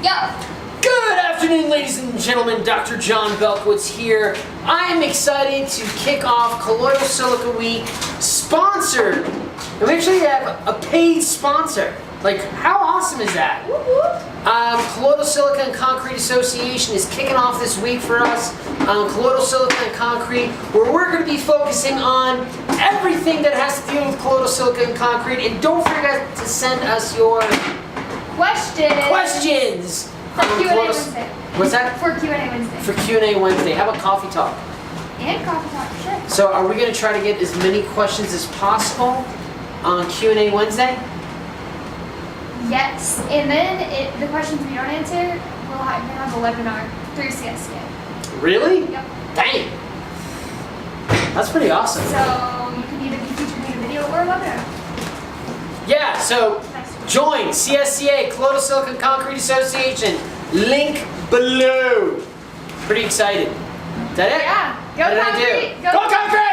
Yo! Good afternoon, ladies and gentlemen. Dr. John Belkowitz here. I'm excited to kick off Colloidal Silica Week, sponsored. And we actually have a paid sponsor. Like, how awesome is that? Colloidal Silica and Concrete Association is kicking off this week for us. Colloidal Silica and Concrete, where we're going to be focusing on everything that has to deal with colloidal silica and concrete. And don't forget to send us your questions. For Q&A Wednesday. What's that? For Q&A Wednesday. For Q&A Wednesday. How about coffee talk? And coffee talk, sure. So are we going to try to get as many questions as possible on Q&A Wednesday? Yes, and then the questions we don't answer, we'll have a webinar through CSCA. Really? Yep. Dang. That's pretty awesome. So you can either be featured in a video or a webinar. Yeah, so join CSCA, Colloidal Silica and Concrete Association. Link below. Pretty excited. Is that it? Yeah. Go What did I concrete. do? Go concrete!